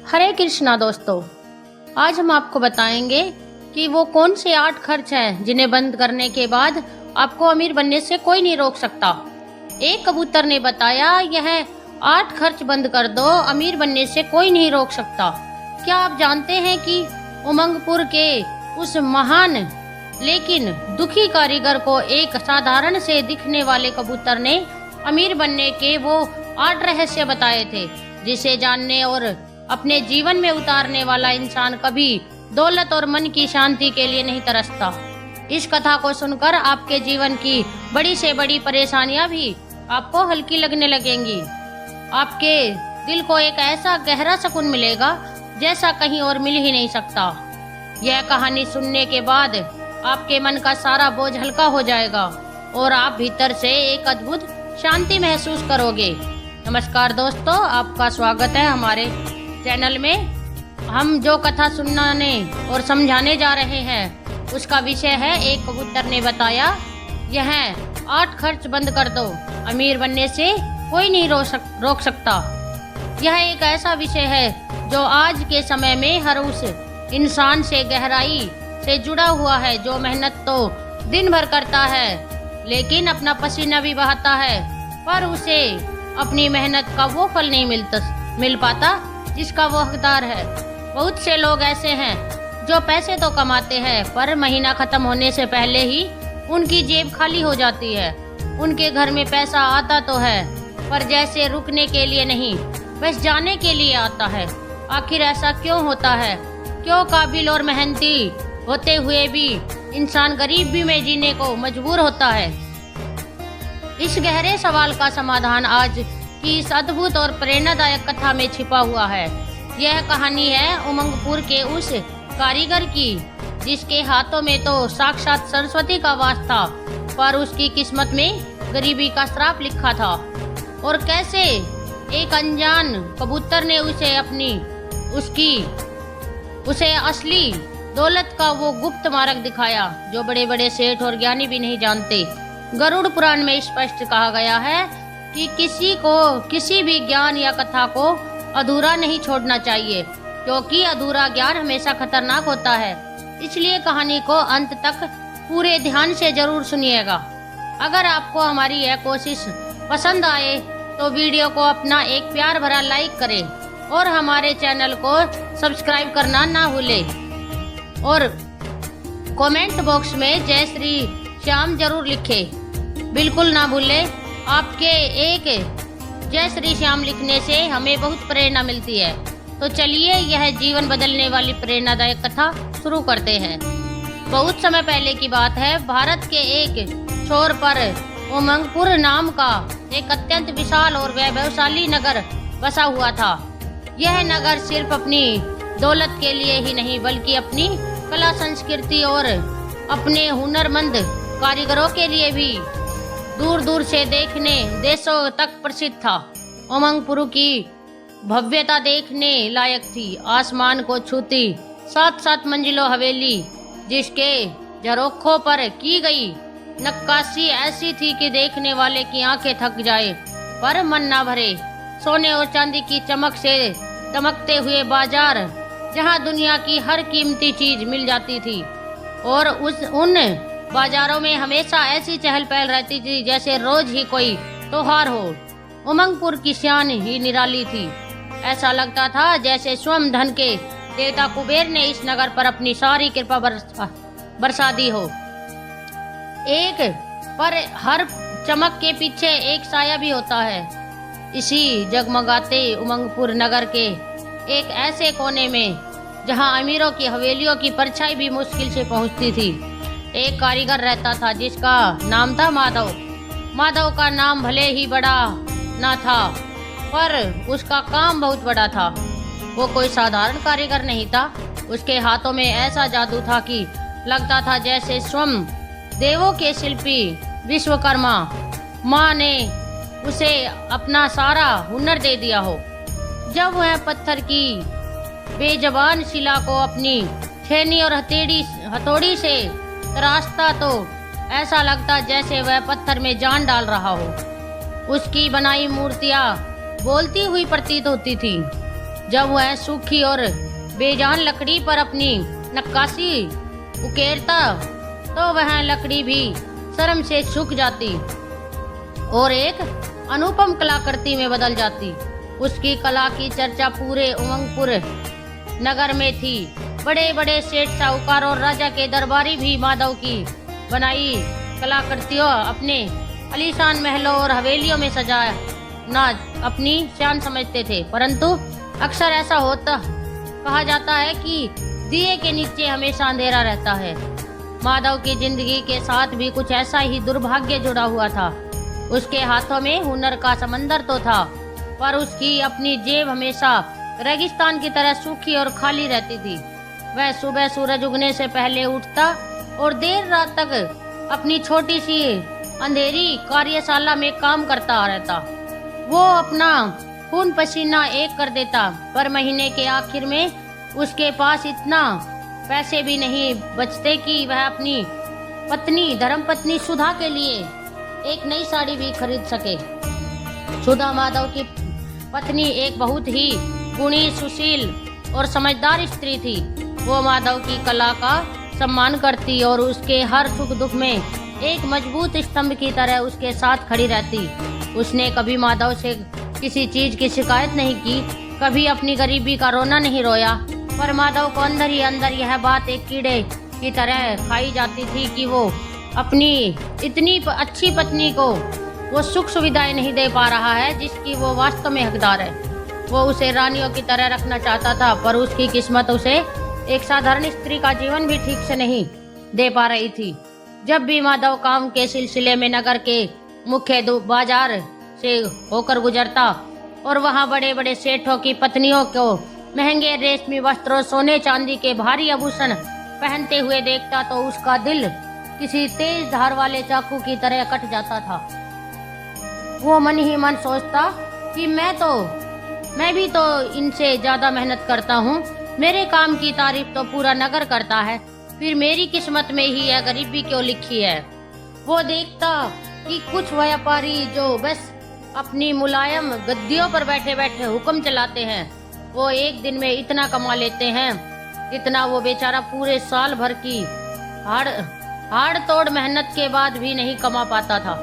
हरे कृष्णा दोस्तों, आज हम आपको बताएंगे कि वो कौन से 8 खर्च हैं जिन्हें बंद करने के बाद आपको अमीर बनने से कोई नहीं रोक सकता। एक कबूतर ने बताया, यह 8 खर्च बंद कर दो, अमीर बनने से कोई नहीं रोक सकता। क्या आप जानते हैं कि उमंगपुर के उस महान लेकिन दुखी कारीगर को एक साधारण से दिखने वाले कबूतर ने अमीर बनने के वो 8 रहस्य बताए थे, जिसे जानने और अपने जीवन में उतारने वाला इंसान कभी दौलत और मन की शांति के लिए नहीं तरसता। इस कथा को सुनकर आपके जीवन की बड़ी से बड़ी परेशानियां भी आपको हल्की लगने लगेंगी। आपके दिल को एक ऐसा गहरा सुकून मिलेगा जैसा कहीं और मिल ही नहीं सकता। यह कहानी सुनने के बाद आपके मन का सारा बोझ हल्का हो जाएगा और आप भीतर से एक अद्भुत शांति महसूस करोगे। नमस्कार दोस्तों, आपका स्वागत है हमारे चैनल में। हम जो कथा सुनाने और समझाने जा रहे हैं उसका विषय है, एक कबूतर ने बताया, यह 8 खर्च बंद कर दो, अमीर बनने से कोई नहीं रोक सकता। यह एक ऐसा विषय है जो आज के समय में हर उस इंसान से गहराई से जुड़ा हुआ है जो मेहनत तो दिन भर करता है लेकिन अपना पसीना भी बहाता है, पर उसे अपनी मेहनत का वो फल नहीं मिल पाता जिसका वो हकदार है। बहुत से लोग ऐसे हैं जो पैसे तो कमाते हैं पर महीना खत्म होने से पहले ही उनकी जेब खाली हो जाती है। उनके घर में पैसा आता तो है पर जैसे रुकने के लिए नहीं, बस जाने के लिए आता है। आखिर ऐसा क्यों होता है? क्यों काबिल और मेहनती होते हुए भी इंसान गरीबी में जीने को मजबूर होता है? इस गहरे सवाल का समाधान आज की इस अद्भुत और प्रेरणादायक कथा में छिपा हुआ है। यह कहानी है उमंगपुर के उस कारीगर की जिसके हाथों में तो साक्षात सरस्वती का वास था, पर उसकी किस्मत में गरीबी का श्राप लिखा था। और कैसे एक अनजान कबूतर ने उसे असली दौलत का वो गुप्त मार्ग दिखाया जो बड़े बड़े सेठ और ज्ञानी भी नहीं जानते। गरुड़ पुराण में स्पष्ट कहा गया है कि किसी भी ज्ञान या कथा को अधूरा नहीं छोड़ना चाहिए, क्योंकि अधूरा ज्ञान हमेशा खतरनाक होता है। इसलिए कहानी को अंत तक पूरे ध्यान से जरूर सुनिएगा। अगर आपको हमारी यह कोशिश पसंद आए तो वीडियो को अपना एक प्यार भरा लाइक करें और हमारे चैनल को सब्सक्राइब करना ना भूलें। और कमेंट बॉक्स में जय श्री श्याम जरूर लिखें, बिल्कुल ना भूलें। आपके एक जय श्री श्याम लिखने से हमें बहुत प्रेरणा मिलती है। तो चलिए यह जीवन बदलने वाली प्रेरणादायक कथा शुरू करते हैं। बहुत समय पहले की बात है, भारत के एक छोर पर उमंगपुर नाम का एक अत्यंत विशाल और वैभवशाली नगर बसा हुआ था। यह नगर सिर्फ अपनी दौलत के लिए ही नहीं बल्कि अपनी कला संस्कृति और अपने हुनरमंद कारीगरों के लिए भी दूर दूर से देखने देशों तक प्रसिद्ध था। उमंगपुर की भव्यता देखने लायक थी। आसमान को छूती 7-7 मंजिलों हवेली जिसके झरोखों पर की गई नक्काशी ऐसी थी कि देखने वाले की आंखें थक जाए पर मन ना भरे। सोने और चांदी की चमक से दमकते हुए बाजार जहां दुनिया की हर कीमती चीज मिल जाती थी, और उन बाजारों में हमेशा ऐसी चहल पहल रहती थी जैसे रोज ही कोई त्योहार हो। उमंगपुर की शान ही निराली थी। ऐसा लगता था जैसे स्वयं धन के देवता कुबेर ने इस नगर पर अपनी सारी कृपा बरसा दी हो। पर हर चमक के पीछे एक साया भी होता है। इसी जगमगाते उमंगपुर नगर के एक ऐसे कोने में जहां अमीरों की हवेलियों की परछाई भी मुश्किल से पहुंचती थी, एक कारीगर रहता था जिसका नाम था माधव। माधव का नाम भले ही बड़ा ना था पर उसका काम बहुत बड़ा था। वो कोई साधारण कारीगर नहीं था। उसके हाथों में ऐसा जादू था कि लगता था जैसे स्वयं देवों के शिल्पी विश्वकर्मा माँ ने उसे अपना सारा हुनर दे दिया हो। जब वह पत्थर की बेजबान शिला को अपनी छेनी और हथौड़ी से तराशता तो ऐसा लगता जैसे वह पत्थर में जान डाल रहा हो। उसकी बनाई मूर्तियां बोलती हुई प्रतीत होती थी। जब वह सूखी और बेजान लकड़ी पर अपनी नक्काशी उकेरता तो वह लकड़ी भी शर्म से सूख जाती और एक अनुपम कलाकृति में बदल जाती। उसकी कला की चर्चा पूरे उमंगपुर नगर में थी। बड़े बड़े सेठ साहूकार और राजा के दरबारी भी माधव की बनाई कलाकृतियों अपने आलीशान महलों और हवेलियों में सजाना अपनी शान समझते थे। परंतु अक्सर ऐसा होता कहा जाता है कि दिए के नीचे हमेशा अंधेरा रहता है। माधव की जिंदगी के साथ भी कुछ ऐसा ही दुर्भाग्य जुड़ा हुआ था। उसके हाथों में हुनर का समंदर तो था, पर उसकी अपनी जेब हमेशा रेगिस्तान की तरह सूखी और खाली रहती थी। वह सुबह सूरज उगने से पहले उठता और देर रात तक अपनी छोटी सी अंधेरी कार्यशाला में काम करता रहता। वो अपना खून पसीना एक कर देता, पर महीने के आखिर में उसके पास इतना पैसे भी नहीं बचते कि वह अपनी पत्नी धर्मपत्नी सुधा के लिए एक नई साड़ी भी खरीद सके। सुधा माधव की पत्नी एक बहुत ही गुणी, सुशील और समझदार स्त्री थी। वो माधव की कला का सम्मान करती और उसके हर सुख दुख में एक मजबूत स्तंभ की तरह उसके साथ खड़ी रहती। उसने कभी माधव से किसी चीज की शिकायत नहीं की, कभी अपनी गरीबी का रोना नहीं रोया। पर माधव को अंदर ही अंदर यह बात एक कीड़े की तरह खाई जाती थी कि वो अपनी इतनी अच्छी पत्नी को वो सुख सुविधाएं नहीं दे पा रहा है जिसकी वो वास्तव में हकदार है। वो उसे रानियों की तरह रखना चाहता था, पर उसकी किस्मत उसे एक साधारण स्त्री का जीवन भी ठीक से नहीं दे पा रही थी। जब भी माधव काम के सिलसिले में नगर के मुख्य बाजार से होकर गुजरता और वहां बड़े बड़े सेठों की पत्नियों को महंगे रेशमी वस्त्रों, सोने चांदी के भारी आभूषण पहनते हुए देखता तो उसका दिल किसी तेज धार वाले चाकू की तरह कट जाता था। वो मन ही मन सोचता कि मैं भी तो इनसे ज्यादा मेहनत करता हूँ। मेरे काम की तारीफ तो पूरा नगर करता है, फिर मेरी किस्मत में ही यह गरीबी क्यों लिखी है। वो देखता कि कुछ व्यापारी जो बस अपनी मुलायम गद्दियों पर बैठे बैठे हुक्म चलाते हैं, वो एक दिन में इतना कमा लेते हैं जितना वो बेचारा पूरे साल भर की हाड़ तोड़ मेहनत के बाद भी नहीं कमा पाता था।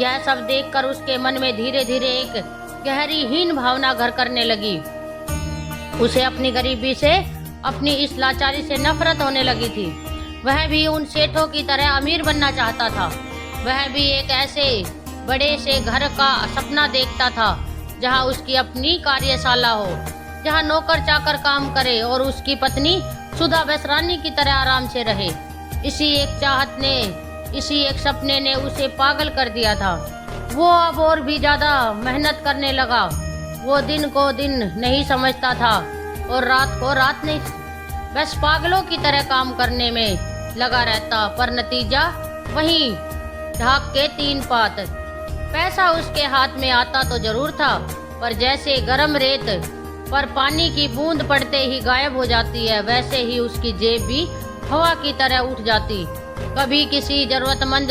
यह सब देखकर उसके मन में धीरे धीरे एक गहरी हीन भावना घर करने लगी। उसे अपनी गरीबी से, अपनी इस लाचारी से नफरत होने लगी थी। वह भी उन सेठों की तरह अमीर बनना चाहता था। वह भी एक ऐसे बड़े से घर का सपना देखता था जहां उसकी अपनी कार्यशाला हो, जहां नौकर चाकर काम करे और उसकी पत्नी सुधा बस रानी की तरह आराम से रहे। इसी एक सपने ने उसे पागल कर दिया था। वो अब और भी ज्यादा मेहनत करने लगा। वो दिन को दिन नहीं समझता था और रात को रात नहीं, बस पागलों की तरह काम करने में लगा रहता। पर नतीजा वही ढाक के तीन पात। पैसा उसके हाथ में आता तो जरूर था, पर जैसे गर्म रेत पर पानी की बूंद पड़ते ही गायब हो जाती है, वैसे ही उसकी जेब भी हवा की तरह उठ जाती। कभी किसी जरूरतमंद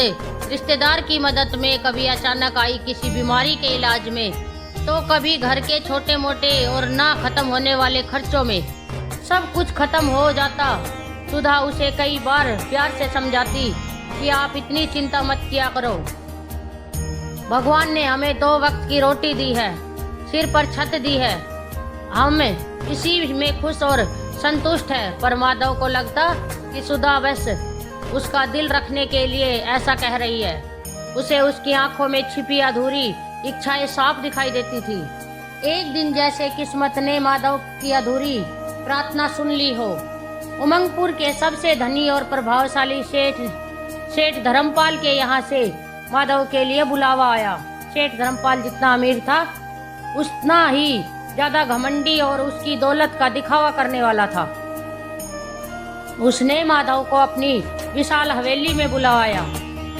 रिश्तेदार की मदद में, कभी अचानक आई किसी बीमारी के इलाज में, तो कभी घर के छोटे मोटे और ना खत्म होने वाले खर्चों में। सब कुछ खत्म हो जाता। सुधा उसे कई बार प्यार से समझाती कि आप इतनी चिंता मत किया करो, भगवान ने हमें 2 वक्त की रोटी दी है, सिर पर छत दी है, हम इसी में खुश और संतुष्ट है। पर माधव को लगता कि सुधा बस उसका दिल रखने के लिए ऐसा कह रही है। उसे उसकी आंखों में छिपी अधूरी इच्छाएं साफ दिखाई देती थी। एक दिन जैसे किस्मत ने माधव की अधूरी प्रार्थना सुन ली हो, उमंगपुर के सबसे धनी और प्रभावशाली सेठ धर्मपाल के यहाँ से माधव के लिए बुलावा आया। सेठ धर्मपाल जितना अमीर था उतना ही ज्यादा घमंडी और उसकी दौलत का दिखावा करने वाला था। उसने माधव को अपनी विशाल हवेली में बुलाया,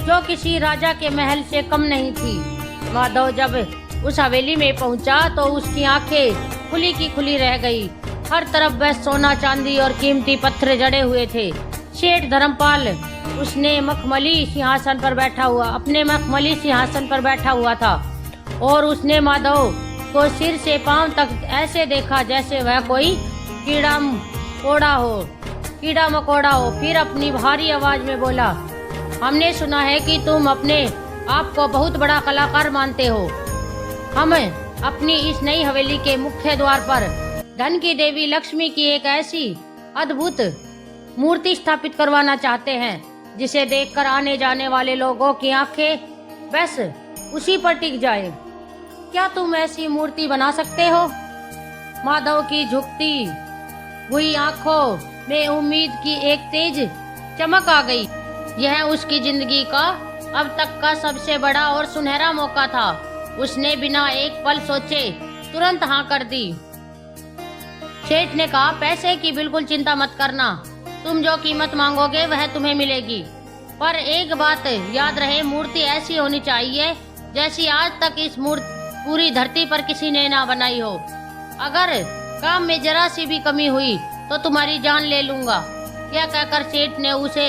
जो किसी राजा के महल से कम नहीं थी। माधव जब उस हवेली में पहुंचा तो उसकी आंखें खुली की खुली रह गई। हर तरफ बस सोना चांदी और कीमती पत्थर जड़े हुए थे। सेठ धर्मपाल अपने मखमली सिंहासन पर बैठा हुआ था और उसने माधव उसको सिर से पांव तक ऐसे देखा जैसे वह कोई कीड़ा मकोड़ा हो। फिर अपनी भारी आवाज में बोला, हमने सुना है कि तुम अपने आप को बहुत बड़ा कलाकार मानते हो। हम अपनी इस नई हवेली के मुख्य द्वार पर धन की देवी लक्ष्मी की एक ऐसी अद्भुत मूर्ति स्थापित करवाना चाहते हैं जिसे देखकर आने जाने वाले लोगों की आंखें बस उसी पर टिक जाए। क्या तुम ऐसी मूर्ति बना सकते हो? माधव की झुकती हुई आंखों में उम्मीद की एक तेज चमक आ गई। यह उसकी जिंदगी का अब तक का सबसे बड़ा और सुनहरा मौका था। उसने बिना एक पल सोचे तुरंत हाँ कर दी। सेठ ने कहा, पैसे की बिल्कुल चिंता मत करना, तुम जो कीमत मांगोगे वह तुम्हें मिलेगी। पर एक बात याद रहे, मूर्ति ऐसी होनी चाहिए जैसी आज तक इस पूरी धरती पर किसी ने ना बनाई हो। अगर काम में जरा सी भी कमी हुई तो तुम्हारी जान ले लूंगा। यह कहकर सेठ ने उसे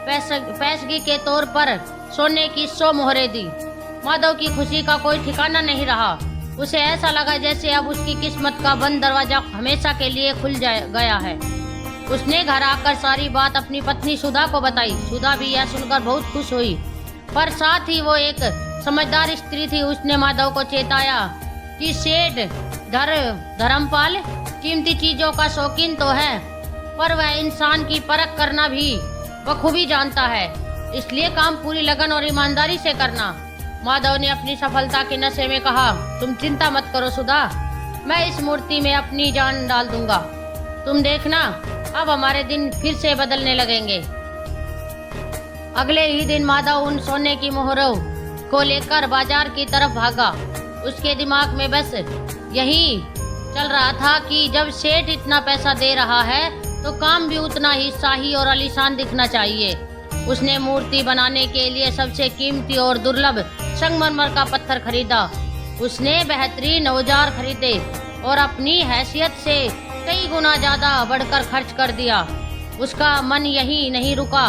पैसगी के तौर पर सोने की 100 मोहरें दी। माधव की खुशी का कोई ठिकाना नहीं रहा। उसे ऐसा लगा जैसे अब उसकी किस्मत का बंद दरवाजा हमेशा के लिए खुल गया है। उसने घर आकर सारी बात अपनी पत्नी सुधा को बताई। सुधा भी यह सुनकर बहुत खुश हुई, पर साथ ही वो एक समझदार स्त्री थी। उसने माधव को चेताया कि सेठ धर्मपाल कीमती चीजों का शौकीन तो है, पर वह इंसान की परख करना भी बखूबी जानता है, इसलिए काम पूरी लगन और ईमानदारी से करना। माधव ने अपनी सफलता के नशे में कहा, तुम चिंता मत करो सुधा, मैं इस मूर्ति में अपनी जान डाल दूंगा। तुम देखना, अब हमारे दिन फिर से बदलने लगेंगे। अगले ही दिन माधव उन सोने की मोहरों को लेकर बाजार की तरफ भागा। उसके दिमाग में बस यही चल रहा था कि जब सेठ इतना पैसा दे रहा है तो काम भी उतना ही शाही और आलीशान दिखना चाहिए। उसने मूर्ति बनाने के लिए सबसे कीमती और दुर्लभ संगमरमर का पत्थर खरीदा। उसने बेहतरीन औजार खरीदे और अपनी हैसियत से कई गुना ज्यादा बढ़कर खर्च कर दिया। उसका मन यही नहीं रुका।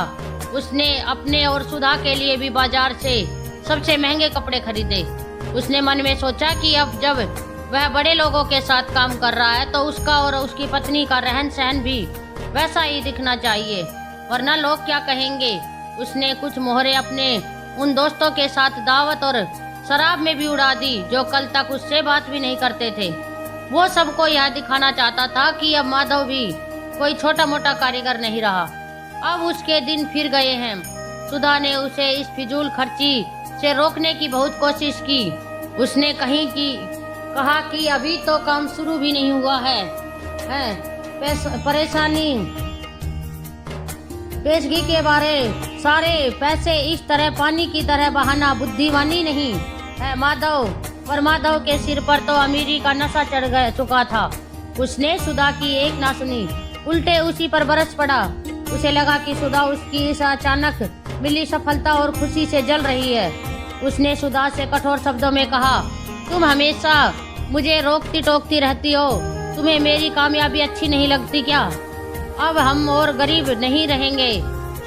उसने अपने और सुधा के लिए भी बाजार से सबसे महंगे कपड़े खरीदे। उसने मन में सोचा कि अब जब वह बड़े लोगों के साथ काम कर रहा है तो उसका और उसकी पत्नी का रहन सहन भी वैसा ही दिखना चाहिए, वरना लोग क्या कहेंगे। उसने कुछ मोहरें अपने उन दोस्तों के साथ दावत और शराब में भी उड़ा दी जो कल तक उससे बात भी नहीं करते थे। वो सबको यह दिखाना चाहता था कि अब माधव भी कोई छोटा मोटा कारीगर नहीं रहा। अब उसके दिन फिर गए हैं। सुधा ने उसे इस फिजूल खर्ची से रोकने की बहुत कोशिश की। उसने कहा कि अभी तो काम शुरू भी नहीं हुआ है। परेशानी पेशगी के बारे सारे पैसे इस तरह पानी की तरह बहाना बुद्धिमानी नहीं है माधव। पर माधव के सिर पर तो अमीरी का नशा चढ़ चुका था। उसने सुधा की एक ना सुनी, उल्टे उसी पर बरस पड़ा। उसे लगा कि सुधा उसकी इस अचानक मिली सफलता और खुशी से जल रही है। उसने सुधा से कठोर शब्दों में कहा, तुम हमेशा मुझे रोकती टोकती रहती हो, तुम्हें मेरी कामयाबी अच्छी नहीं लगती क्या? अब हम और गरीब नहीं रहेंगे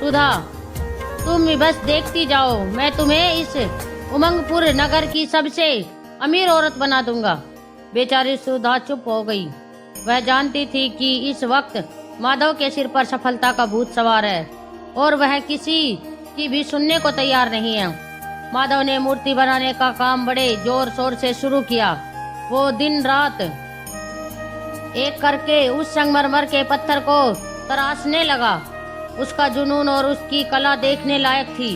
सुधा, तुम बस देखती जाओ, मैं तुम्हें इस उमंगपुर नगर की सबसे अमीर औरत बना दूंगा। बेचारी सुधा चुप हो गई। वह जानती थी कि इस वक्त माधव के सिर पर सफलता का भूत सवार है और वह किसी की भी सुनने को तैयार नहीं है। माधव ने मूर्ति बनाने का काम बड़े जोर शोर से शुरू किया। वो दिन रात एक करके उस संगमरमर के पत्थर को तराशने लगा। उसका जुनून और उसकी कला देखने लायक थी।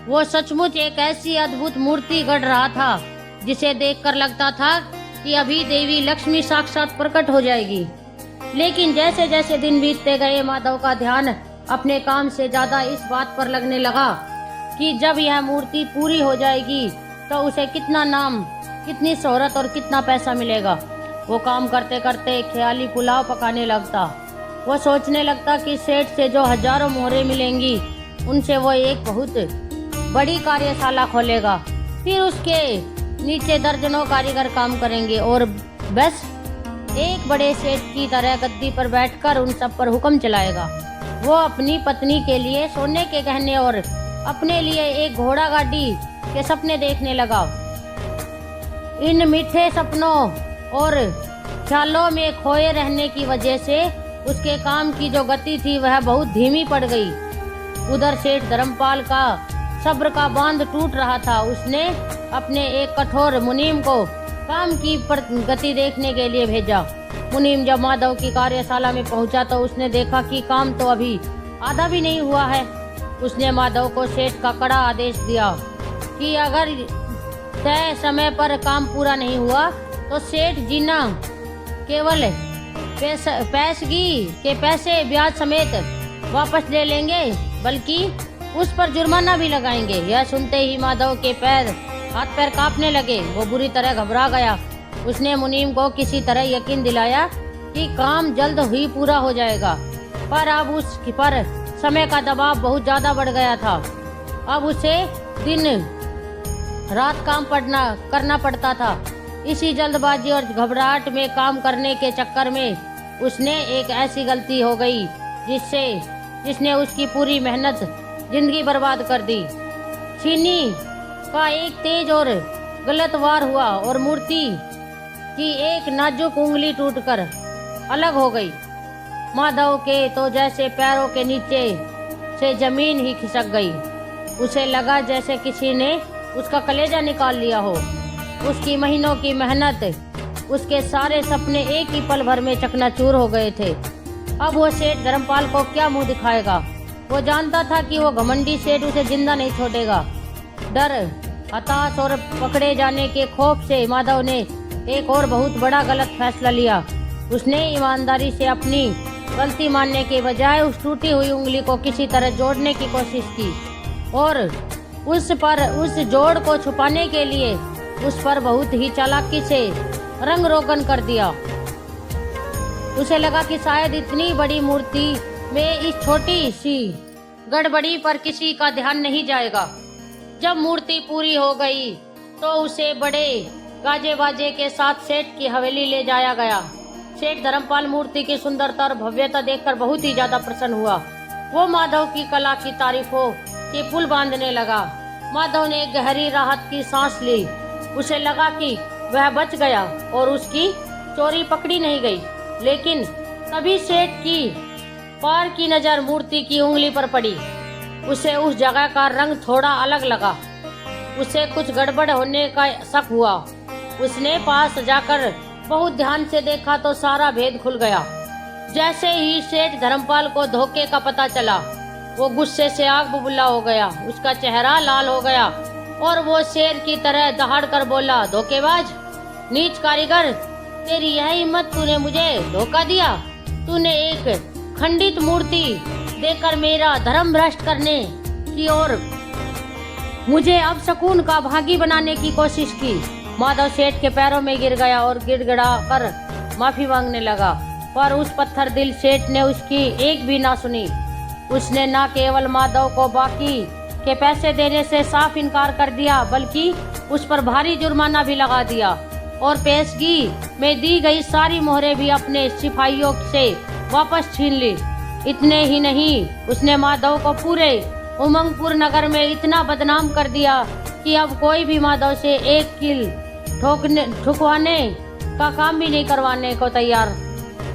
वो सचमुच एक ऐसी अद्भुत मूर्ति गढ़ रहा था जिसे देखकर लगता था कि अभी देवी लक्ष्मी साक्षात प्रकट हो जाएगी। लेकिन जैसे जैसे दिन बीतते गए माधव का ध्यान अपने काम से ज्यादा इस बात पर लगने लगा कि जब यह मूर्ति पूरी हो जाएगी तो उसे कितना नाम, कितनी शोहरत और कितना पैसा मिलेगा। वो काम करते करते ख्याली पुलाव पकाने लगता। वो सोचने लगता कि सेठ से जो हजारों मोहरें मिलेंगी उनसे वो एक बहुत बड़ी कार्यशाला खोलेगा। फिर उसके नीचे दर्जनों कारीगर काम करेंगे और बस एक बड़े सेठ की तरह गद्दी पर बैठकर उन सब पर हुक्म चलाएगा। वो अपनी पत्नी के लिए सोने के गहने और अपने लिए एक घोड़ा गाड़ी के सपने देखने लगा। इन मीठे सपनों और ख्यालों में खोए रहने की वजह से उसके काम की जो गति थी वह बहुत धीमी पड़ गई। उधर सेठ धर्मपाल का सब्र का बांध टूट रहा था। उसने अपने एक कठोर मुनीम को काम की गति देखने के लिए भेजा। मुनीम जब माधव की कार्यशाला में पहुंचा तो उसने देखा कि काम तो अभी आधा भी नहीं हुआ है। उसने माधव को सेठ का कड़ा आदेश दिया कि अगर तय समय पर काम पूरा नहीं हुआ तो सेठ जीना केवल पैसगी के पैसे ब्याज समेत वापस ले लेंगे, बल्कि उस पर जुर्माना भी लगाएंगे। यह सुनते ही माधव के हाथ पैर कांपने लगे। वो बुरी तरह घबरा गया। उसने मुनीम को किसी तरह यकीन दिलाया कि काम जल्द ही पूरा हो जाएगा, पर अब उस पर समय का दबाव बहुत ज्यादा बढ़ गया था। अब उसे दिन रात काम करना पड़ता था। इसी जल्दबाजी और घबराहट में काम करने के चक्कर में उसने एक ऐसी गलती हो गई जिसने उसकी पूरी मेहनत जिंदगी बर्बाद कर दी। छीनी का एक तेज और गलत वार हुआ और मूर्ति की एक नाजुक उंगली टूटकर अलग हो गई। माधव के तो जैसे पैरों के नीचे से जमीन ही खिसक गई। उसे लगा जैसे किसी ने उसका कलेजा निकाल लिया हो। उसकी महीनों की मेहनत, उसके सारे सपने एक ही पल भर में चकनाचूर हो गए थे। अब वो सेठ धर्मपाल को क्या मुंह दिखाएगा। वो जानता था कि वो घमंडी सेठ उसे जिंदा नहीं छोड़ेगा। डर, हताश और पकड़े जाने के खौफ से माधव ने एक और बहुत बड़ा गलत फैसला लिया। उसने ईमानदारी से अपनी गलती मानने के बजाय उस टूटी हुई उंगली को किसी तरह जोड़ने की कोशिश की और उस जोड़ को छुपाने के लिए उस पर बहुत ही चालाकी से रंग रोगन कर दिया। उसे लगा कि शायद इतनी बड़ी मूर्ति में इस छोटी सी गड़बड़ी पर किसी का ध्यान नहीं जाएगा। जब मूर्ति पूरी हो गई तो उसे बड़े गाजे बाजे के साथ सेठ की हवेली ले जाया गया। सेठ धर्मपाल मूर्ति की सुंदरता और भव्यता देखकर बहुत ही ज्यादा प्रसन्न हुआ। वो माधव की कला की तारीफों के पुल बांधने लगा। माधव ने गहरी राहत की सांस ली। उसे लगा कि वह बच गया और उसकी चोरी पकड़ी नहीं गई। लेकिन तभी सेठ की पार की नजर मूर्ति की उंगली पर पड़ी। उसे उस जगह का रंग थोड़ा अलग लगा। उसे कुछ गड़बड़ होने का शक हुआ। उसने पास जाकर बहुत ध्यान से देखा तो सारा भेद खुल गया। जैसे ही सेठ धर्मपाल को धोखे का पता चला, वो गुस्से से आग बबूला हो गया। उसका चेहरा लाल हो गया और वो शेर की तरह दहाड़ कर बोला, धोखेबाज, नीच कारीगर, तेरी यह हिम्मत, तूने मुझे धोखा दिया। तूने एक खंडित मूर्ति देकर मेरा धर्म भ्रष्ट करने की और मुझे अब सकून का भागी बनाने की कोशिश की। माधव सेठ के पैरों में गिर गया और गिड़गिड़ा कर माफी मांगने लगा, पर उस पत्थर दिल सेठ ने उसकी एक भी ना सुनी। उसने न केवल माधव को बाकी के पैसे देने से साफ इनकार कर दिया, बल्कि उस पर भारी जुर्माना भी लगा दिया और पेशगी में दी गई सारी मोहरें भी अपने सिपाहियों से वापस छीन ली। इतने ही नहीं, उसने माधव को पूरे उमंगपुर नगर में इतना बदनाम कर दिया कि अब कोई भी माधव से एक कील ठुकवाने का काम भी नहीं करवाने को तैयार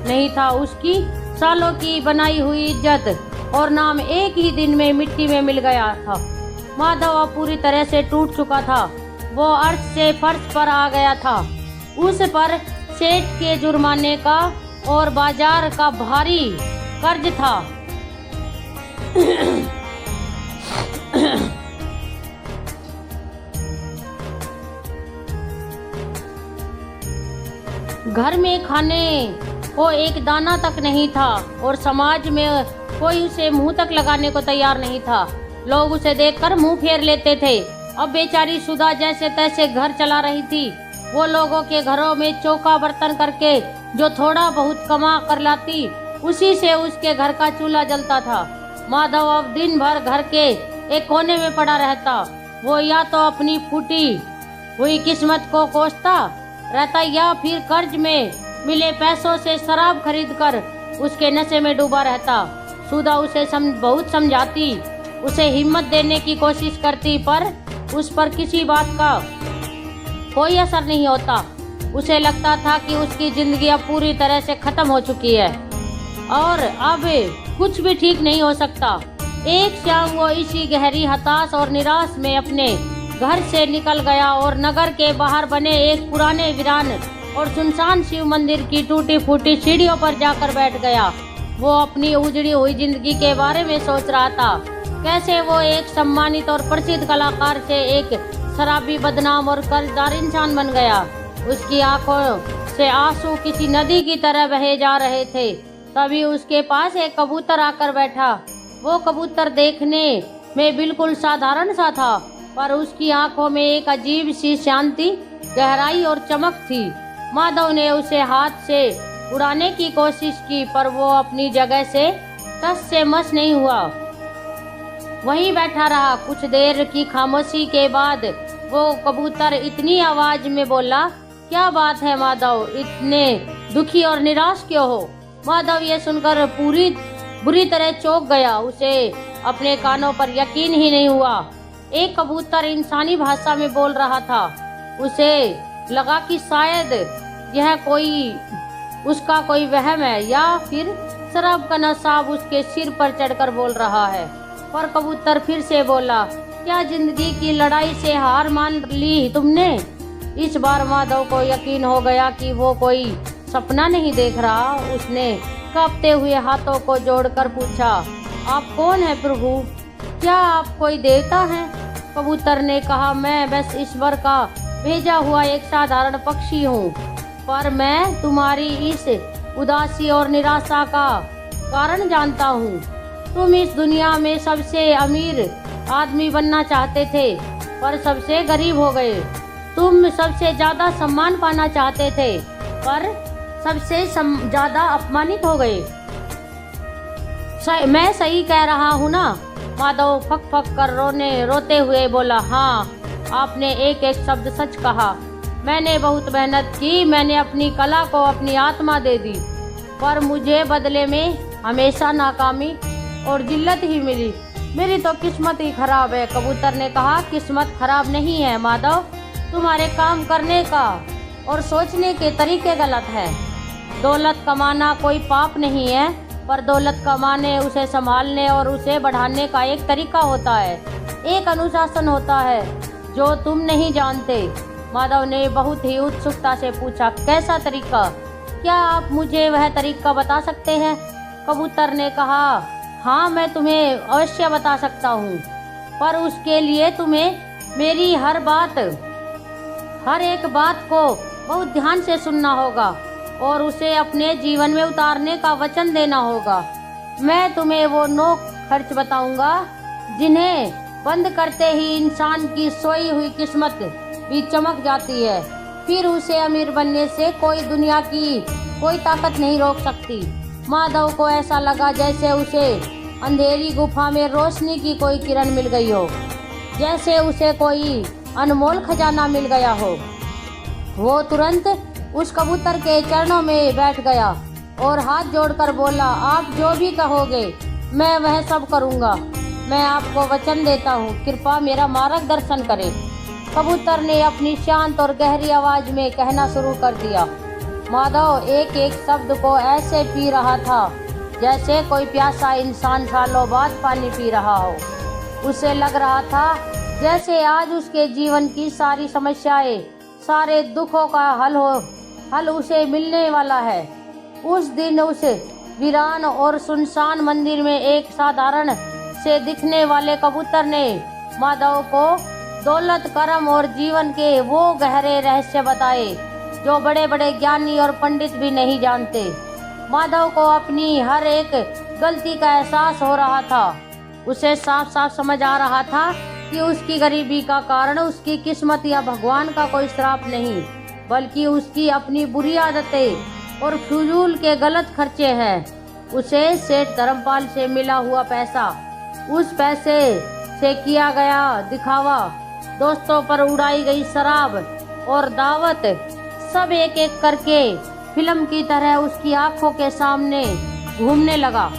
नहीं था। उसकी सालों की बनाई हुई इज्जत और नाम एक ही दिन में मिट्टी में मिल गया था। माधव अब पूरी तरह से टूट चुका था। वो अर्श से फर्श पर आ गया था। उस पर सेठ के जुर्माने का और बाजार का भारी कर्ज था। घर में खाने को एक दाना तक नहीं था और समाज में कोई उसे मुंह तक लगाने को तैयार नहीं था। लोग उसे देखकर मुंह फेर लेते थे। अब बेचारी सुधा जैसे तैसे घर चला रही थी। वो लोगों के घरों में चौका बर्तन करके जो थोड़ा बहुत कमा कर लाती, उसी से उसके घर का चूल्हा जलता था। माधव अब दिन भर घर के एक कोने में पड़ा रहता। वो या तो अपनी फूटी हुई किस्मत को कोसता रहता या फिर कर्ज में मिले पैसों से शराब खरीदकर उसके नशे में डूबा रहता। सुधा उसे बहुत समझाती, उसे हिम्मत देने की कोशिश करती, पर उस पर किसी बात का कोई असर नहीं होता। उसे लगता था कि उसकी जिंदगी अब पूरी तरह से खत्म हो चुकी है और अब कुछ भी ठीक नहीं हो सकता। एक शाम वो इसी गहरी हताश और निराश में अपने घर से निकल गया और नगर के बाहर बने एक पुराने वीरान और सुनसान शिव मंदिर की टूटी फूटी सीढ़ियों पर जाकर बैठ गया। वो अपनी उजड़ी हुई जिंदगी के बारे में सोच रहा था, कैसे वो एक सम्मानित और प्रसिद्ध कलाकार से एक शराबी, बदनाम और कर्जदार इंसान बन गया। उसकी आंखों से आंसू किसी नदी की तरह बहे जा रहे थे। तभी उसके पास एक कबूतर आकर बैठा। वो कबूतर देखने में बिल्कुल साधारण सा था, पर उसकी आंखों में एक अजीब सी शांति, गहराई और चमक थी। माधव ने उसे हाथ से उड़ाने की कोशिश की, पर वो अपनी जगह से टस से मस नहीं हुआ, वहीं बैठा रहा। कुछ देर की खामोशी के बाद वो कबूतर इतनी आवाज में बोला, क्या बात है माधव, इतने दुखी और निराश क्यों हो? माधव ये सुनकर बुरी तरह चौंक गया। उसे अपने कानों पर यकीन ही नहीं हुआ। एक कबूतर इंसानी भाषा में बोल रहा था। उसे लगा कि शायद यह उसका कोई वहम है या फिर शराब का नशा उसके सिर पर चढ़कर बोल रहा है। पर कबूतर फिर से बोला, क्या जिंदगी की लड़ाई से हार मान ली तुमने? इस बार माधव को यकीन हो गया कि वो कोई सपना नहीं देख रहा। उसने कांपते हुए हाथों को जोड़कर पूछा, आप कौन है प्रभु? क्या आप कोई देवता हैं? कबूतर ने कहा, मैं बस ईश्वर का भेजा हुआ एक साधारण पक्षी हूँ, पर मैं तुम्हारी इस उदासी और निराशा का कारण जानता हूँ। तुम इस दुनिया में सबसे अमीर आदमी बनना चाहते थे, पर सबसे गरीब हो गए। तुम सबसे ज्यादा सम्मान पाना चाहते थे, पर सबसे ज्यादा अपमानित हो गए। मैं सही कह रहा हूँ ना? माधव फक फक कर रोते हुए बोला, हाँ, आपने एक एक शब्द सच कहा। मैंने बहुत मेहनत की, मैंने अपनी कला को अपनी आत्मा दे दी, पर मुझे बदले में हमेशा नाकामी और जिल्लत ही मिली। मेरी तो किस्मत ही खराब है। कबूतर ने कहा, किस्मत खराब नहीं है माधव, तुम्हारे काम करने का और सोचने के तरीके गलत है। दौलत कमाना कोई पाप नहीं है, पर दौलत कमाने, उसे संभालने और उसे बढ़ाने का एक तरीका होता है, एक अनुशासन होता है जो तुम नहीं जानते। माधव ने बहुत ही उत्सुकता से पूछा, कैसा तरीका? क्या आप मुझे वह तरीका बता सकते हैं? कबूतर ने कहा, हाँ, मैं तुम्हें अवश्य बता सकता हूँ, पर उसके लिए तुम्हें मेरी हर एक बात को बहुत ध्यान से सुनना होगा और उसे अपने जीवन में उतारने का वचन देना होगा। मैं तुम्हें वो 9 खर्च बताऊंगा जिन्हें बंद करते ही इंसान की सोई हुई किस्मत भी चमक जाती है। फिर उसे अमीर बनने से दुनिया की कोई ताकत नहीं रोक सकती। माधव को ऐसा लगा जैसे उसे अंधेरी गुफा में रोशनी की कोई किरण मिल गई हो, जैसे उसे कोई अनमोल खजाना मिल गया हो। वो तुरंत उस कबूतर के चरणों में बैठ गया और हाथ जोड़कर बोला, आप जो भी कहोगे मैं वह सब करूँगा। मैं आपको वचन देता हूँ, कृपा मेरा मार्गदर्शन करें। कबूतर ने अपनी शांत और गहरी आवाज में कहना शुरू कर दिया। माधव एक एक शब्द को ऐसे पी रहा था जैसे कोई प्यासा इंसान सालों बाद पानी पी रहा हो। उसे लग रहा था जैसे आज उसके जीवन की सारी समस्याएं, सारे दुखों का हल उसे मिलने वाला है। उस दिन उस वीरान और सुनसान मंदिर में एक साधारण से दिखने वाले कबूतर ने माधव को दौलत, कर्म और जीवन के वो गहरे रहस्य बताए जो बड़े बड़े ज्ञानी और पंडित भी नहीं जानते। माधव को अपनी हर एक गलती का एहसास हो रहा था। उसे साफ साफ समझ आ रहा था कि उसकी गरीबी का कारण उसकी किस्मत या भगवान का कोई श्राप नहीं, बल्कि उसकी अपनी बुरी आदतें और फजूल के गलत खर्चे हैं। उसे सेठ धर्मपाल से मिला हुआ पैसा, उस पैसे से किया गया दिखावा, दोस्तों पर उड़ाई गई शराब और दावत, सब एक एक करके फिल्म की तरह उसकी आंखों के सामने घूमने लगा।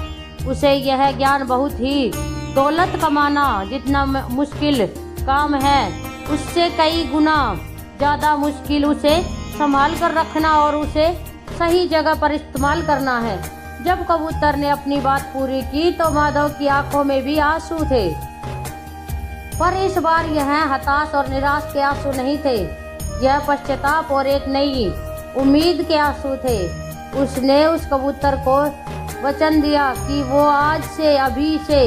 उसे यह ज्ञान बहुत ही दौलत कमाना जितना मुश्किल काम है, उससे कई गुना ज्यादा मुश्किल उसे संभाल कर रखना और उसे सही जगह पर इस्तेमाल करना है। जब कबूतर ने अपनी बात पूरी की तो माधव की आंखों में भी आंसू थे, पर इस बार यह हताश और निराश के आंसू नहीं थे। यह पश्चाताप और एक नई उम्मीद के आंसू थे। उसने उस कबूतर को वचन दिया कि वो आज से अभी से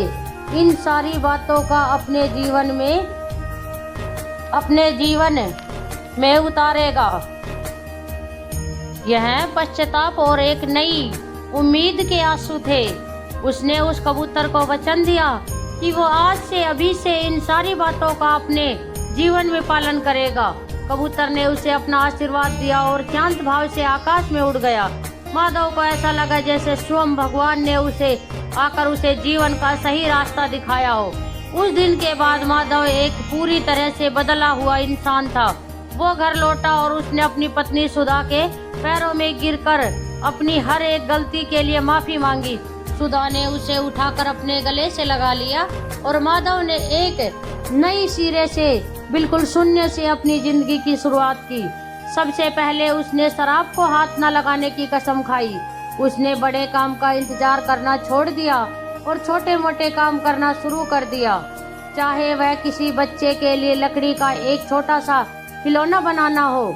इन सारी बातों का अपने जीवन में उतारेगा। यह पश्चाताप और एक नई उम्मीद के आंसू थे। उसने उस कबूतर को वचन दिया कि वो आज से अभी से इन सारी बातों का अपने जीवन में पालन करेगा। कबूतर ने उसे अपना आशीर्वाद दिया और शांत भाव से आकाश में उड़ गया। माधव को ऐसा लगा जैसे स्वयं भगवान ने उसे जीवन का सही रास्ता दिखाया हो। उस दिन के बाद माधव एक पूरी तरह से बदला हुआ इंसान था। वो घर लौटा और उसने अपनी पत्नी सुधा के पैरों में गिरकर अपनी हर एक गलती के लिए माफी मांगी। सुधा ने उसे उठाकर अपने गले से लगा लिया और माधव ने एक नई सिरे से बिल्कुल शून्य से अपनी जिंदगी की शुरुआत की। सबसे पहले उसने शराब को हाथ न लगाने की कसम खाई। उसने बड़े काम का इंतजार करना छोड़ दिया और छोटे मोटे काम करना शुरू कर दिया, चाहे वह किसी बच्चे के लिए लकड़ी का एक छोटा सा खिलौना बनाना हो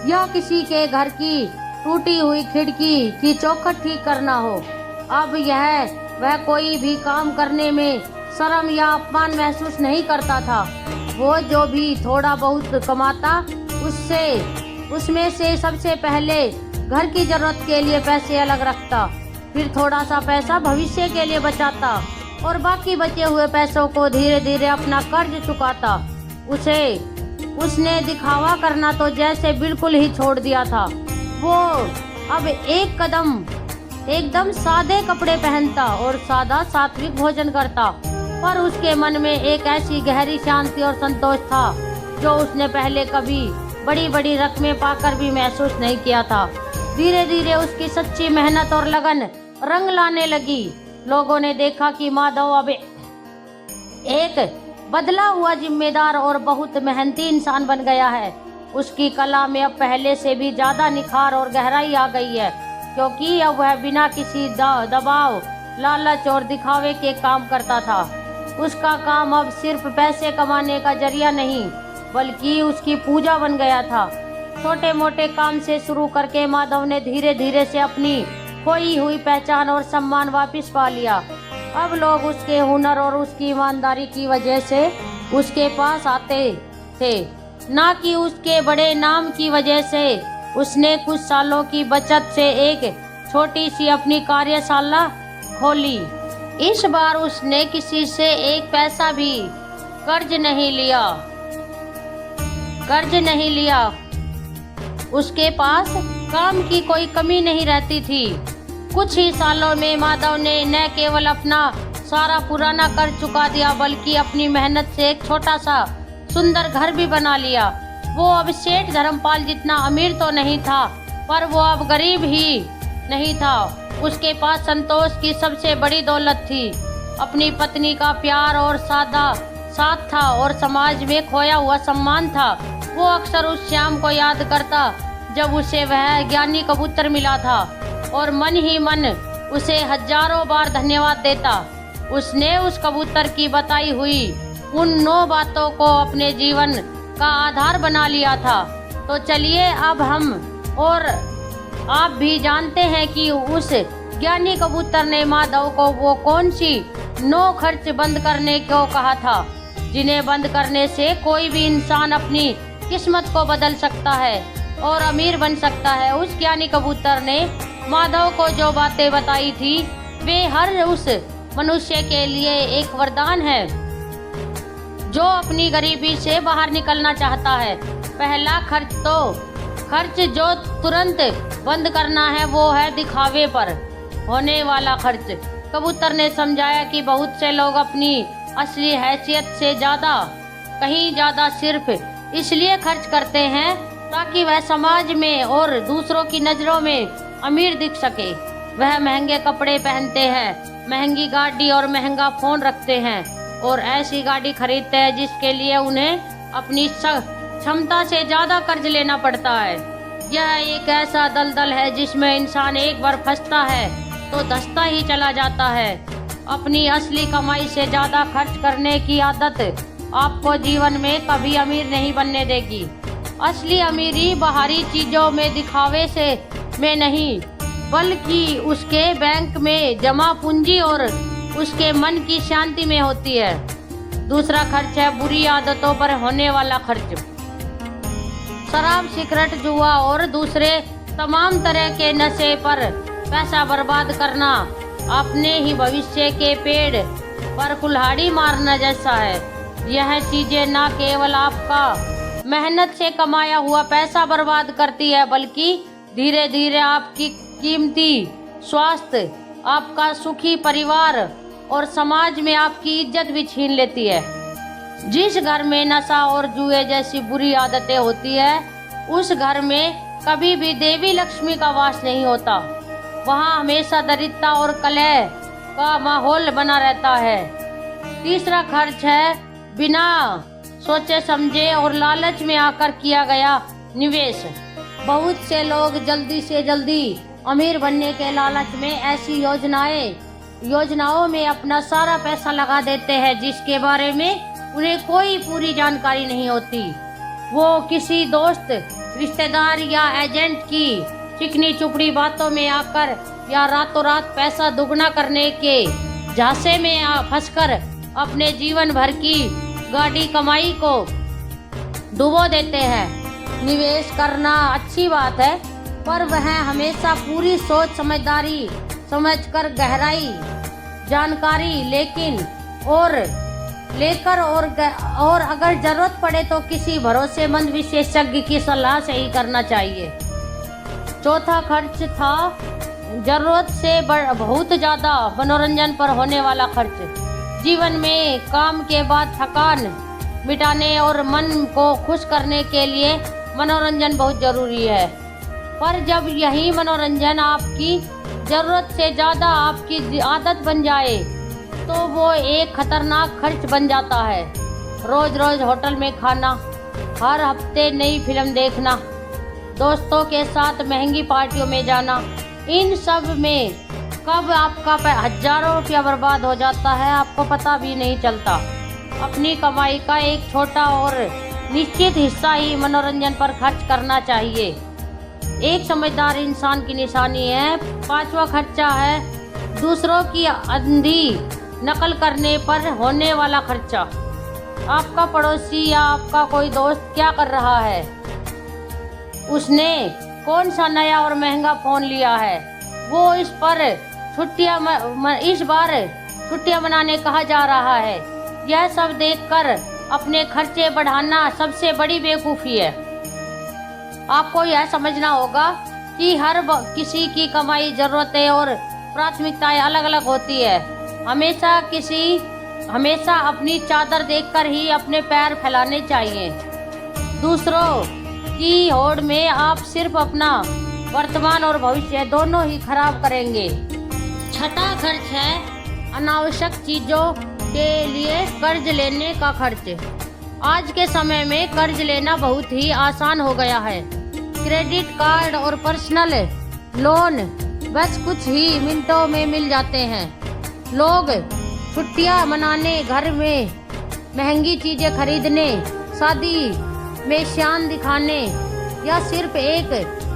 या किसी के घर की टूटी हुई खिड़की की चौखट ठीक करना हो। अब वह कोई भी काम करने में शर्म या अपमान महसूस नहीं करता था। वो जो भी थोड़ा बहुत कमाता उसमें से सबसे पहले घर की जरूरत के लिए पैसे अलग रखता, फिर थोड़ा सा पैसा भविष्य के लिए बचाता और बाकी बचे हुए पैसों को धीरे धीरे अपना कर्ज चुकाता। उसने दिखावा करना तो जैसे बिल्कुल ही छोड़ दिया था। वो अब एकदम सादे कपड़े पहनता और सादा सात्विक भोजन करता, पर उसके मन में एक ऐसी गहरी शांति और संतोष था जो उसने पहले कभी बड़ी बड़ी रकमें पाकर भी महसूस नहीं किया था। धीरे धीरे उसकी सच्ची मेहनत और लगन रंग लाने लगी। लोगों ने देखा कि माधव अब एक बदला हुआ जिम्मेदार और बहुत मेहनती इंसान बन गया है। उसकी कला में अब पहले से भी ज्यादा निखार और गहराई आ गई है, क्योंकि अब वह बिना किसी दबाव, लालच और दिखावे के काम करता था। उसका काम अब सिर्फ पैसे कमाने का जरिया नहीं, बल्कि उसकी पूजा बन गया था। छोटे मोटे काम से शुरू करके माधव ने धीरे धीरे से अपनी खोई हुई पहचान और सम्मान वापस पा लिया। अब लोग उसके हुनर और उसकी ईमानदारी की वजह से उसके पास आते थे, ना कि उसके बड़े नाम की वजह से। उसने कुछ सालों की बचत से एक छोटी सी अपनी कार्यशाला खोली। इस बार उसने किसी से एक पैसा भी कर्ज नहीं लिया। उसके पास काम की कोई कमी नहीं रहती थी। कुछ ही सालों में माधव ने न केवल अपना सारा पुराना कर्ज चुका दिया, बल्कि अपनी मेहनत से एक छोटा सा सुंदर घर भी बना लिया। वो अब सेठ धर्मपाल जितना अमीर तो नहीं था, पर वो अब गरीब ही नहीं था। उसके पास संतोष की सबसे बड़ी दौलत थी, अपनी पत्नी का प्यार और सादा साथ था और समाज में खोया हुआ सम्मान था। वो अक्सर उस शाम को याद करता जब उसे वह ज्ञानी कबूतर मिला था और मन ही मन उसे हजारों बार धन्यवाद देता। उसने उस कबूतर की बताई हुई उन 9 बातों को अपने जीवन का आधार बना लिया था। तो चलिए अब हम और आप भी जानते हैं कि उस ज्ञानी कबूतर ने माधव को वो कौन सी 9 खर्च बंद करने को कहा था, जिन्हें बंद करने से कोई भी इंसान अपनी किस्मत को बदल सकता है और अमीर बन सकता है। उस ज्ञानी कबूतर ने माधव को जो बातें बताई थी वे हर उस मनुष्य के लिए एक वरदान है जो अपनी गरीबी से बाहर निकलना चाहता है। पहला खर्च जो तुरंत बंद करना है वो है दिखावे पर होने वाला खर्च। कबूतर ने समझाया कि बहुत से लोग अपनी असली हैसियत से कहीं ज्यादा सिर्फ इसलिए खर्च करते हैं ताकि वह समाज में और दूसरों की नजरों में अमीर दिख सके। वह महंगे कपड़े पहनते हैं, महंगी गाड़ी और महंगा फोन रखते हैं और ऐसी गाड़ी खरीदते हैं जिसके लिए उन्हें अपनी क्षमता से ज्यादा कर्ज लेना पड़ता है। यह एक ऐसा दलदल है जिसमें इंसान एक बार फंसता है तो धंसता ही चला जाता है। अपनी असली कमाई से ज्यादा खर्च करने की आदत आपको जीवन में कभी अमीर नहीं बनने देगी। असली अमीरी बाहरी चीजों में दिखावे से में नहीं, बल्कि उसके बैंक में जमा पूंजी और उसके मन की शांति में होती है। दूसरा खर्च है बुरी आदतों पर होने वाला खर्च। शराब, सिगरेट, जुआ और दूसरे तमाम तरह के नशे पर पैसा बर्बाद करना अपने ही भविष्य के पेड़ पर कुल्हाड़ी मारना जैसा है। यह चीजें न केवल आपका मेहनत से कमाया हुआ पैसा बर्बाद करती है, बल्कि धीरे धीरे आपकी कीमती स्वास्थ्य, आपका सुखी परिवार और समाज में आपकी इज्जत भी छीन लेती है। जिस घर में नशा और जुए जैसी बुरी आदतें होती है, उस घर में कभी भी देवी लक्ष्मी का वास नहीं होता। वहाँ हमेशा दरिद्रता और कलह का माहौल बना रहता है। तीसरा खर्च है बिना सोचे समझे और लालच में आकर किया गया निवेश। बहुत से लोग जल्दी से जल्दी अमीर बनने के लालच में ऐसी योजनाओं में अपना सारा पैसा लगा देते हैं जिसके बारे में उन्हें कोई पूरी जानकारी नहीं होती। वो किसी दोस्त, रिश्तेदार या एजेंट की चिकनी चुपड़ी बातों में आकर या रातों रात पैसा दुगना करने के झांसे में फंसकर अपने जीवन भर की गाढ़ी कमाई को डुबो देते हैं। निवेश करना अच्छी बात है, पर वह हमेशा पूरी सोच समझदारी समझकर गहराई जानकारी लेकर और अगर जरूरत पड़े तो किसी भरोसेमंद विशेषज्ञ की सलाह से ही करना चाहिए। चौथा खर्च था जरूरत से बहुत ज्यादा मनोरंजन पर होने वाला खर्च। जीवन में काम के बाद थकान मिटाने और मन को खुश करने के लिए मनोरंजन बहुत जरूरी है, पर जब यही मनोरंजन आपकी जरूरत से ज्यादा आपकी आदत बन जाए तो वो एक खतरनाक खर्च बन जाता है। रोज रोज होटल में खाना, हर हफ्ते नई फिल्म देखना, दोस्तों के साथ महंगी पार्टियों में जाना, इन सब में कब आपका हजारों रुपया बर्बाद हो जाता है आपको पता भी नहीं चलता। अपनी कमाई का एक छोटा और निश्चित हिस्सा ही मनोरंजन पर खर्च करना चाहिए। एक समझदार इंसान की निशानी है। पांचवा खर्चा है दूसरों की अंधी नकल करने पर होने वाला खर्चा। आपका पड़ोसी या आपका कोई दोस्त क्या कर रहा है, उसने कौन सा नया और महंगा फोन लिया है, वो इस बार छुट्टियां मनाने कहा जा रहा है, यह सब देखकर अपने खर्चे बढ़ाना सबसे बड़ी बेवकूफ़ी है। आपको यह समझना होगा कि हर किसी की कमाई, जरूरतें और प्राथमिकताएं अलग अलग होती है। हमेशा अपनी चादर देखकर ही अपने पैर फैलाने चाहिए। दूसरों की होड़ में आप सिर्फ अपना वर्तमान और भविष्य दोनों ही खराब करेंगे। छठा खर्च है अनावश्यक चीजों के लिए कर्ज लेने का खर्च। आज के समय में कर्ज लेना बहुत ही आसान हो गया है। क्रेडिट कार्ड और पर्सनल लोन बस कुछ ही मिनटों में मिल जाते हैं। लोग छुट्टियां मनाने, घर में महंगी चीजें खरीदने, शादी में शान दिखाने या सिर्फ एक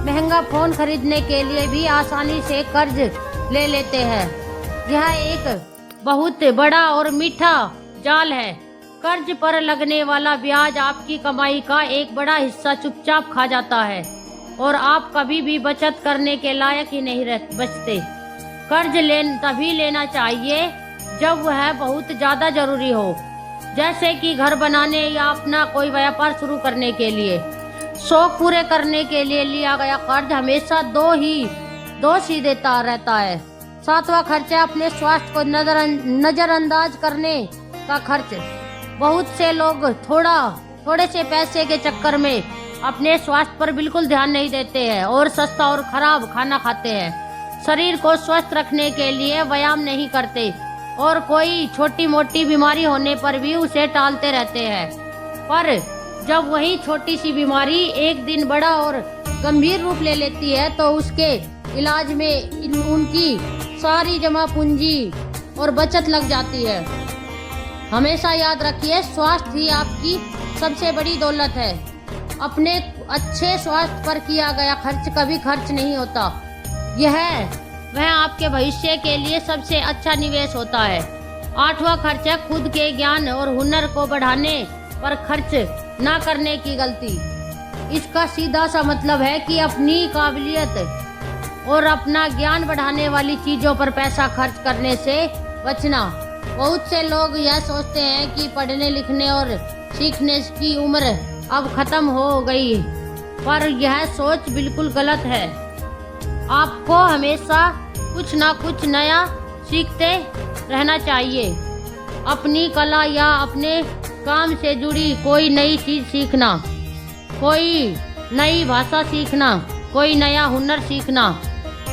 महंगा फोन खरीदने के लिए भी आसानी से कर्ज ले लेते हैं। यह एक बहुत बड़ा और मीठा जाल है। कर्ज पर लगने वाला ब्याज आपकी कमाई का एक बड़ा हिस्सा चुपचाप खा जाता है और आप कभी भी बचत करने के लायक ही नहीं बचते। कर्ज तभी लेना चाहिए जब वह बहुत ज्यादा जरूरी हो, जैसे कि घर बनाने या अपना कोई व्यापार शुरू करने के लिए। शौक पूरे करने के लिए लिया गया कर्ज हमेशा दोष ही देता रहता है। सातवां खर्च है अपने स्वास्थ्य को नजरअंदाज करने का खर्च। बहुत से लोग थोड़े से पैसे के चक्कर में अपने स्वास्थ्य पर बिल्कुल ध्यान नहीं देते हैं और सस्ता और खराब खाना खाते हैं। शरीर को स्वस्थ रखने के लिए व्यायाम नहीं करते और कोई छोटी मोटी बीमारी होने पर भी उसे टालते रहते हैं। पर जब वही छोटी सी बीमारी एक दिन बड़ा और गंभीर रूप ले लेती है तो उसके इलाज में उनकी सारी जमा पूंजी और बचत लग जाती है। हमेशा याद रखिए, स्वास्थ्य ही आपकी सबसे बड़ी दौलत है। अपने अच्छे स्वास्थ्य पर किया गया खर्च कभी खर्च नहीं होता। वह आपके भविष्य के लिए सबसे अच्छा निवेश होता है। 8वां खर्च है खुद के ज्ञान और हुनर को बढ़ाने पर खर्च ना करने की गलती। इसका सीधा सा मतलब है कि अपनी काबिलियत और अपना ज्ञान बढ़ाने वाली चीजों पर पैसा खर्च करने से बचना। बहुत से लोग यह सोचते हैं कि पढ़ने लिखने और सीखने की उम्र अब खत्म हो गई, पर यह सोच बिल्कुल गलत है। आपको हमेशा कुछ ना कुछ नया सीखते रहना चाहिए। अपनी कला या अपने काम से जुड़ी कोई नई चीज सीखना, कोई नई भाषा सीखना, कोई नया हुनर सीखना,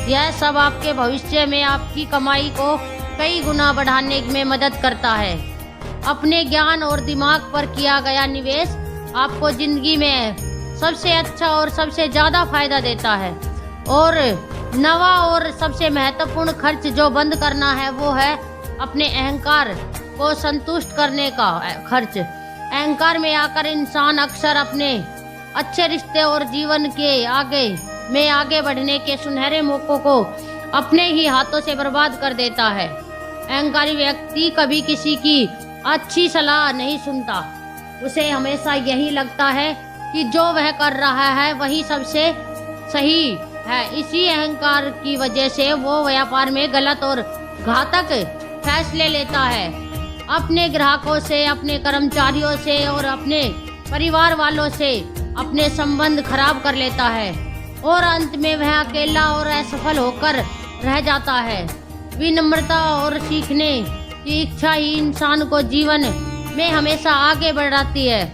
यह सब आपके भविष्य में आपकी कमाई को कई गुना बढ़ाने में मदद करता है। अपने ज्ञान और दिमाग पर किया गया निवेश आपको जिंदगी में सबसे अच्छा और सबसे ज़्यादा फायदा देता है। और नवा और सबसे महत्वपूर्ण खर्च जो बंद करना है वो है अपने अहंकार को संतुष्ट करने का खर्च। अहंकार में आकर इंसान अक्सर अपने अच्छे रिश्ते और जीवन के आगे बढ़ने के सुनहरे मौकों को अपने ही हाथों से बर्बाद कर देता है। अहंकारी व्यक्ति कभी किसी की अच्छी सलाह नहीं सुनता। उसे हमेशा यही लगता है कि जो वह कर रहा है वही सबसे सही है। इसी अहंकार की वजह से वो व्यापार में गलत और घातक फैसले लेता है। अपने ग्राहकों से, अपने कर्मचारियों से और अपने परिवार वालों से अपने संबंध खराब कर लेता है और अंत में वह अकेला और असफल होकर रह जाता है। विनम्रता और सीखने की इच्छा ही इंसान को जीवन में हमेशा आगे बढ़ाती है।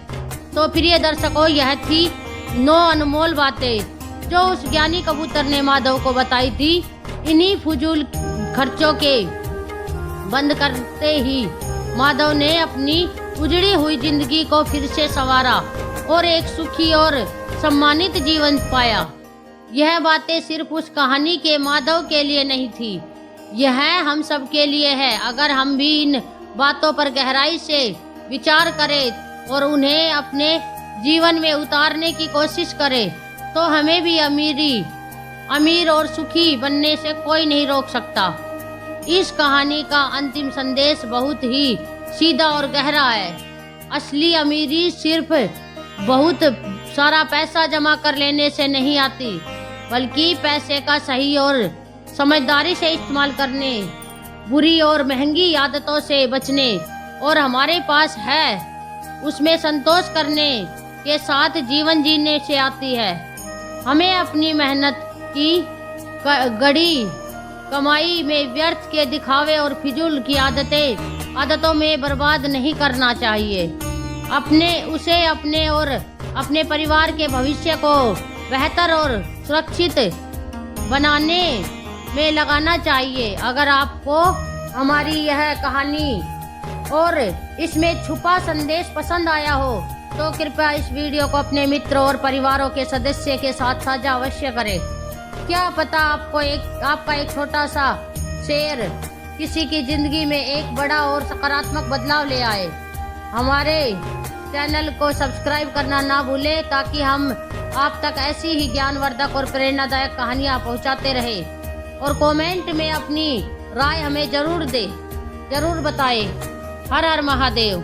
तो प्रिय दर्शकों, यह थी 9 अनमोल बातें जो उस ज्ञानी कबूतर ने माधव को बताई थी। इन्हीं फजूल खर्चों के बंद करते ही माधव ने अपनी उजड़ी हुई जिंदगी को फिर से संवारा और एक सुखी और सम्मानित जीवन पाया। यह बातें सिर्फ उस कहानी के माधव के लिए नहीं थी, यह हम सब के लिए है। अगर हम भी इन बातों पर गहराई से विचार करें और उन्हें अपने जीवन में उतारने की कोशिश करें तो हमें भी अमीर और सुखी बनने से कोई नहीं रोक सकता। इस कहानी का अंतिम संदेश बहुत ही सीधा और गहरा है। असली अमीरी सिर्फ बहुत सारा पैसा जमा कर लेने से नहीं आती, बल्कि पैसे का सही और समझदारी से इस्तेमाल करने, बुरी और महंगी आदतों से बचने और हमारे पास है उसमें संतोष करने के साथ जीवन जीने से आती है। हमें अपनी मेहनत की गड़ी कमाई में व्यर्थ के दिखावे और फिजूल की आदतों में बर्बाद नहीं करना चाहिए। अपने और अपने परिवार के भविष्य को बेहतर और सुरक्षित बनाने में लगाना चाहिए। अगर आपको हमारी यह कहानी और इसमें छुपा संदेश पसंद आया हो तो कृपया इस वीडियो को अपने मित्र और परिवारों के सदस्य के साथ साझा अवश्य करें। क्या पता आपका एक छोटा सा शेयर किसी की जिंदगी में एक बड़ा और सकारात्मक बदलाव ले आए। हमारे चैनल को सब्सक्राइब करना ना भूलें ताकि हम आप तक ऐसी ही ज्ञानवर्धक और प्रेरणादायक कहानियाँ पहुँचाते रहे। और कमेंट में अपनी राय हमें जरूर बताएं। हर हर महादेव।